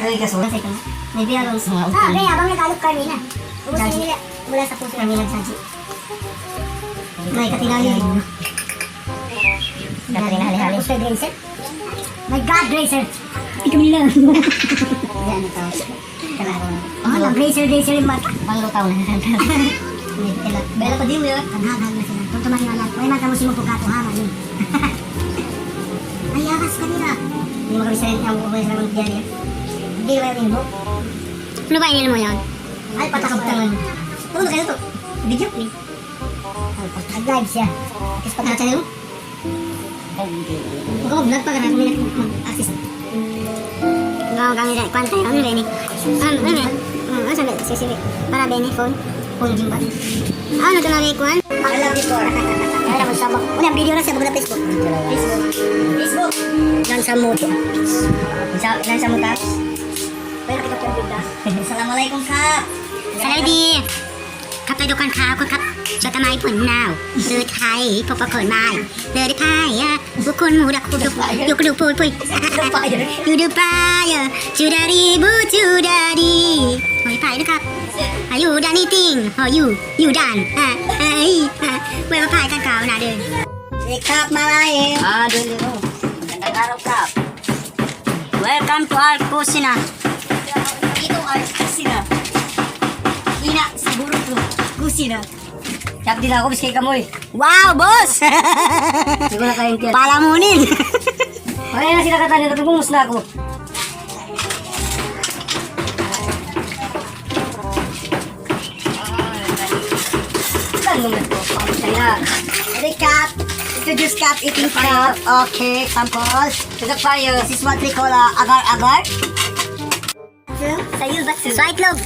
Ay, kaso. May biyaros. Okay, habang nag-alok kami na. Ubusin nila mula sa puso kami nagsaji. May katinali. Katrina hali-hali. Usted Racer. My God, Racer. Ikaw nila. Yan ito. Oh, lang Racer yung mata. Panglutaw na. Bela pa din yun. Tanghag na sila. Kung tumahiwalat. May mata mo si mo pagkatuhaman yun. Ay, yakas kanila. Hindi mo kami sa rin ang buhay sa mga diyan. Hindi naman yung book. Ano ba inil mo yan? Ay, patakap ka lang. Ano kayo to? Video? Nag-live siya. Tapos pagkakachanel mo? Ako, vlog pa ka na kung may mag-assist. Gawa kami sa kwanta yun. Ano ba ini? Ano sabi? Sisibi. Para ba ini? Phone? Phone gym ba? Ano ito na may kwan? I love before. Kaya naman siya mag... Una, video na siya bago na Facebook. Facebook! Yan sa moto. Yan sa moto. Pero kita po yung bigla. Assalamualaikum, Kap. Saudi! ครับไปดูกันครับคุณครับจะทำไมผลนาวเลือดไทยพบกับคนใหม่เลือดไทยบุคคลหมูดักอยู่กระดูกพูดพูดอยู่ดูปลายจูดารีบูจูดารีหอยไผ่นะครับอยู่ด้านนี้ติงอยู่ด้านเวลาพายกันกล่าวนะเดิน Si Kap Malay. Dulu. Magandang araw, Kap. Welcome to our kusina. Ito our kusina. Ina, siguro to. Kusina. Kap din ako, biskay kamoy. Wow, boss! Siguro na kayong tiyan. Palamunin! Okay na sila katanya, natutungus na ako. Saan naman ito? Pakasaya. Ready, Kap? Introduce Kap eating crab. Okay, samples. To the fire. This is what we call agar-agar. Sa'yo ba? So itlog.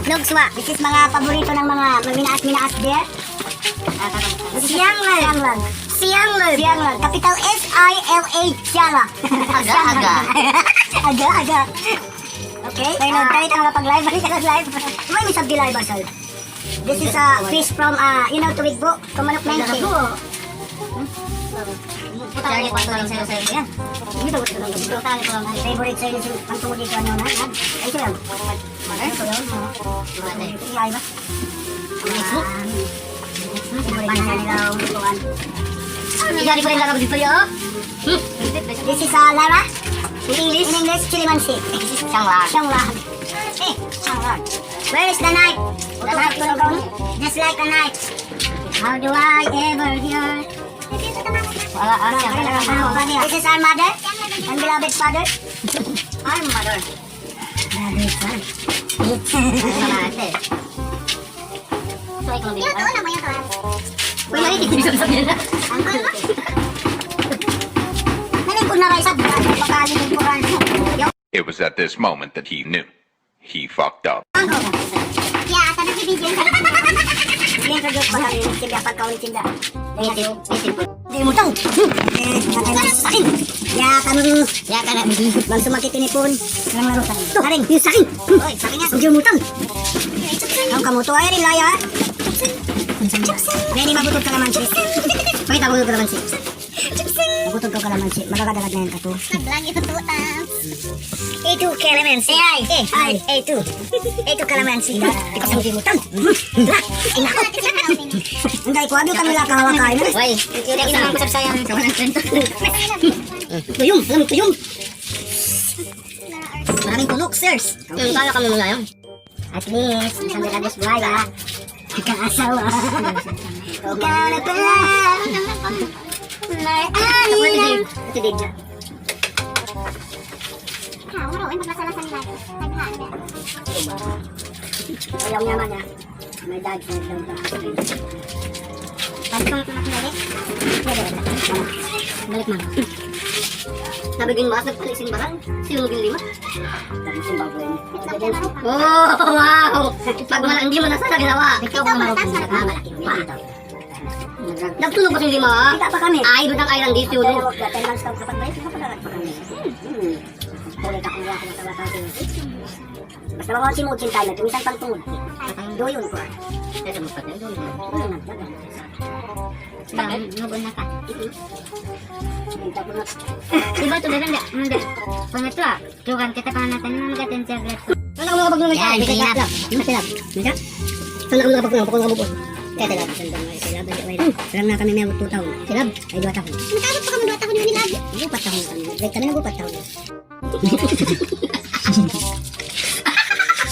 Itlog suwa. This is mga paborito ng mga minaas there. Sianglan. Sianglan. Sianglan. Capital S-I-L-A. Siala. Aga-aga. Aga-aga. Okay. Tayo tayo mga pag-live. Balik ka live. May may sabdi-live asal. This is a fish from, Tuwigbo. Kumanok na yun. Lagi pa ito lang sa'yo. Yan. Dito ko lang. Dito tayo ko lang. Favorite sa'yo ang tungkol dito ano na. Ay, ito lang. Ito lang. Iyay ba? Facebook? Favorite na nila ang lutuan. Ijari pa rin lang ako dito yun. This is Lara. In English, Chilimansi. Siyanglan. Siyanglan. Siyanglan. Where is the knife? The knife to go. Just like a knife. How do I ever hear? This is our mother and beloved father. Our mother. Beloved son. Uy, narinig ko yung sabihin na. Nalipod na kayo sa pagkalimig ko rin. It was at this moment that he knew. He fucked up. Yeah, ata na si BJ. I-introduce ko lang yung sila pagkaulit-sinda. Hindi mo tang. Sakin. Ya ka na. Bang sumakit tinipon. Karang laro sa ito. Karing, yung sakin. Oy, sakin nga. Hindi mo tang. Ang kamuto ay rin laya. Benny, mabutog ka naman siya. Pakita, mabutog ka naman siya. Mabutog ka naman siya. Magkakadalag na yan ka to. Lagi tututan. A2 calamansi. A2. A2 calamansi. Ikaw sa hindi mo tang. Ay, nako. Hindi ko, abyo kami lakawakain. Uy, yun ang inamang masabsayan. Ikaw ng kwento. Tuyong, alam mo tuyong. Maraming tulok, sirs. Kaya kami muna yun. At least, isang bilagos buhay, ha? Kaasawa. Ikaw na pala. May anin. Ito din na. Ayaw naman niya. May dad sa daw ba? Bakit kang pinakilalik? Balik mo. Nabiging mas nagpalisin barang. Sino maging lima? Dami Zimbabwe. Oh, wow! Pag hindi mo nasa ginawa. Ikaw ba marunong sa malaki pa? Nagtunog ba yung lima? Kita pa kami. Ay, doon ang island dito yun. Dahil lang sa kapag bayan, kapag pa kami. Kulit ako nga kung matawag. Basta mga simutsin tayo, tumisan pang tungod. Doyon ko. Nubon na ka. Diba ito, dagan da? Hindi. Pangatlo ah. Tukan kita pa natin ng gatin sa gato. Ano ka mga pagpunong? Yan, sinap. Sinap. Ano? Ano ka mga pagpunong? Pagpunong ka buko. Kaya tilap. Silab. Sarang na kami may 2 taon. Silab. Ay 2 taon. Magkakot pa kami 2 tahun yung nilagi. 4 taon kami. Break kami ng 4 taon.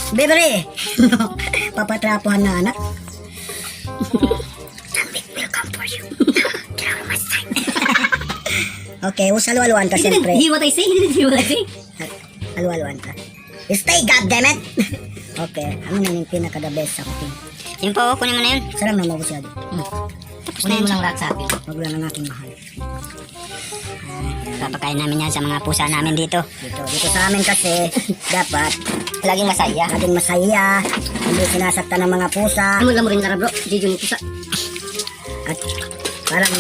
Bebre! Papatrapuhan na anak. Welcome for you. Okay, usalu-aluan ka siyempre. What I say? What I say? Alu-aluan ka. Stay, goddammit! Okay, ano na yung pinaka-the best sa cooking? Yung po, kunin mo na yun. Sarang na mabos yan. Tapos na yun. Mo lang rat sa akin. Wag lang ang aking mahal. Papakain namin yan sa mga pusa namin dito. Dito sa amin kasi, dapat Laging masaya. laging masaya, hindi sinasaktan ng mga pusa. Amo lang mo rin tara bro. Diyo mo pusa. At parang,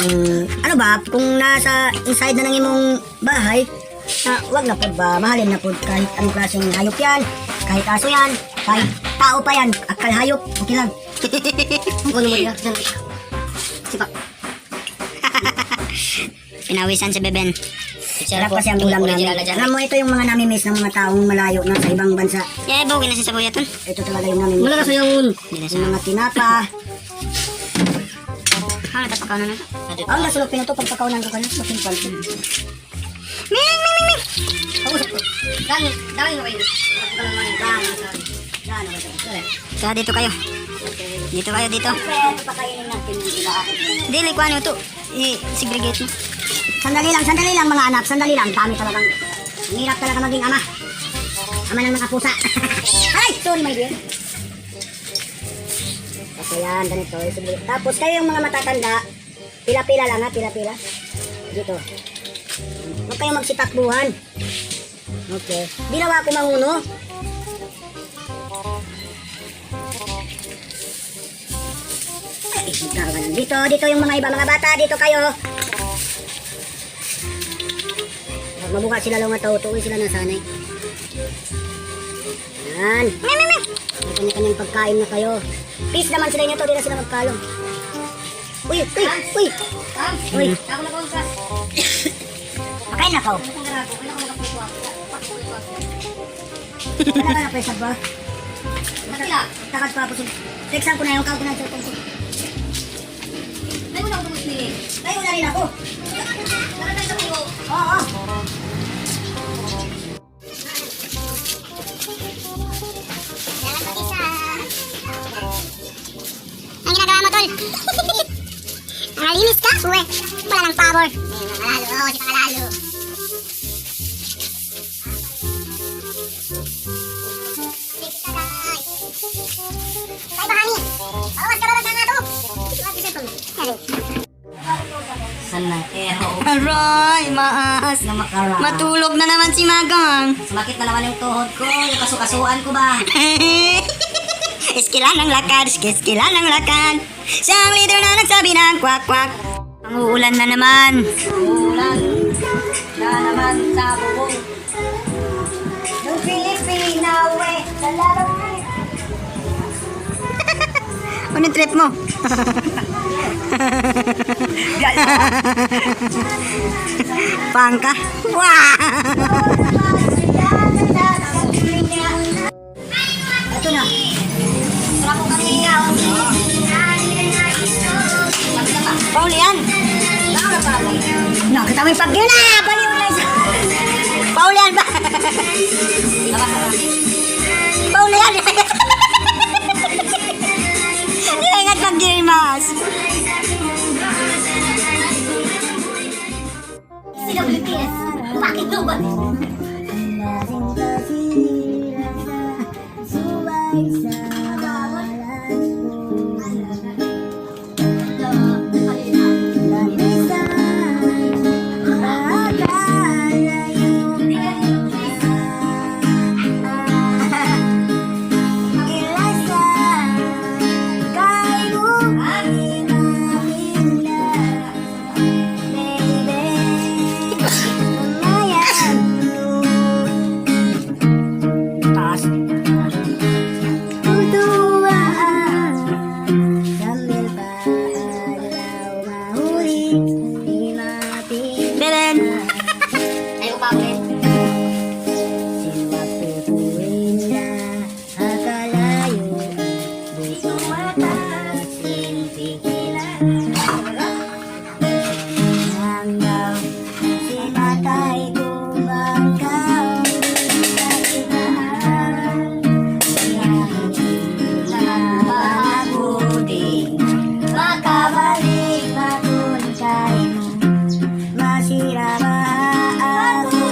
ano ba, kung nasa inside na ng imong bahay, wag na po ba, mahalin na po kahit anong klaseng hayop yan, kahit aso yan, kahit tao pa yan, akal hayop, okay lang. Ano mo yan? Sipak. Pinawisan si Beben. Sarap kasi ang ulam namin. Alam mo, ito yung mga namimiss ng mga taong malayo na sa ibang bansa. Yeah, bawagin na si Sabuyaton. Ito talaga yung namimiss. Wala na sa yung Yung mga tinapa. Ah, napakaw na na. Ang nasulog pinato, pagpakaunan ko ka na, masimpan. Ming! kausap ko. Dahil mo kayo. So, dito kayo. Dito kayo, dito. Ito pakainin natin yung sila. Dili, kuha nyo ito. I-segregate mo. Sandali lang mga anak, sandali lang. Dami talagang, hirap talaga maging ama. Ama ng mga pusa. Ay, sorry my dear. Kasi yan, ganito. Tapos kayo yung mga matatanda, pila-pila lang ha, pila-pila. Dito. Huwag kayong magsitakbuhan. Okay. Di nawa ako manguno. Ay, dito yung mga iba, mga bata, dito kayo. Mabuka sila lang nga tao, tuloy sila nasanay. Yan. May kanya-kanyang pagkain na kayo. Peace naman sila nito, di na sila magkalong. Uy! Uy! Ako na kong class. Pakain na ka. Wala ka na presa ba? Nakila. Takad pa ako sila. Texan ko na yung kawag ko na sa tungkol. May muna ako tumusli. Tayo na rin ako. Nakatay sa kulo. Oo. Ang ginagawa mo, tol? Nalinis ka? Uwe, wala ng power. Mangalalo, si Mangalalo. Tay, bahani. Awas ka ba nga to? Sana. Aray, maas. Na makaraan. Matulog na naman si Magang. Sumakit na naman yung tuhod ko. Yung kasukasuan ko ba? Iskila ng lakad, iskila ng lakad. Siyang leader na nagsabi ng kwak-kwak. Ang uulan na naman. Ulan. Na naman sa bubong. Yung Pilipina, we. Lalaro. Anong trip mo? Pangka. Wah! Ito na. Paul yan. Nakita mo yung pag-yun na. Pag-yun na. Paul yan ba? Paul yan. Ingat pag-girmas. Sila BTS. Bakit daw ba? Belen. Ayaw pa ulit. Makabalik matuntay mo. Masira ba ako?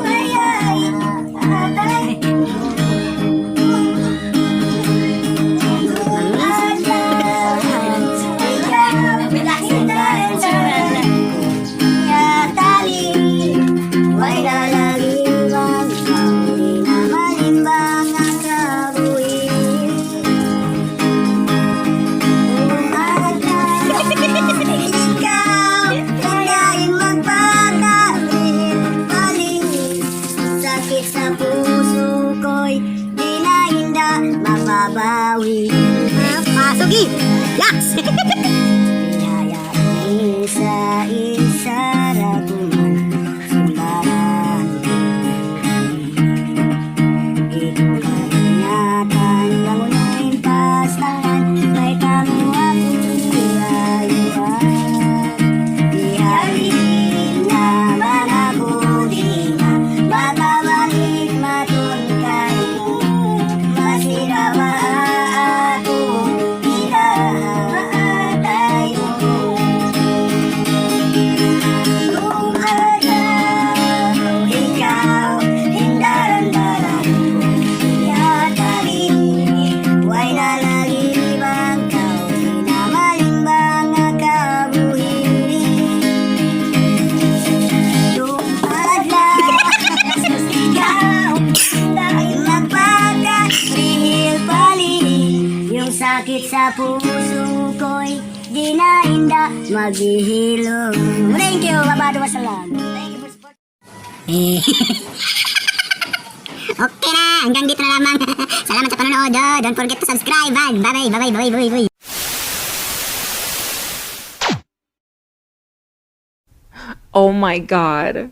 Ayayin atay. Sa puso ko'y di na hinda mababawi. Masugi! Yaks! Biyaya sa isa raguman simbahan. Ikaw bangunin pastangan, may kamu akong iayuan. Ihalin naman ako di na makabalik matuntay mo. Masira ba ako? Inaatay mo. Kung ayaw ikaw, hindaran-daran ko. Iyatalin, huwag nalalibang kau. Di na malimbang ang kabuhi. Lumad lang ikaw, dahil magpagkahil palihim. Yung sakit sa puso ko'y di na hinda maghihilom. Thank you, babado wasalam. Okay na, hanggang dito na lamang. Salamat sa panonood. Don't forget to subscribe. Bye-bye. Oh my god.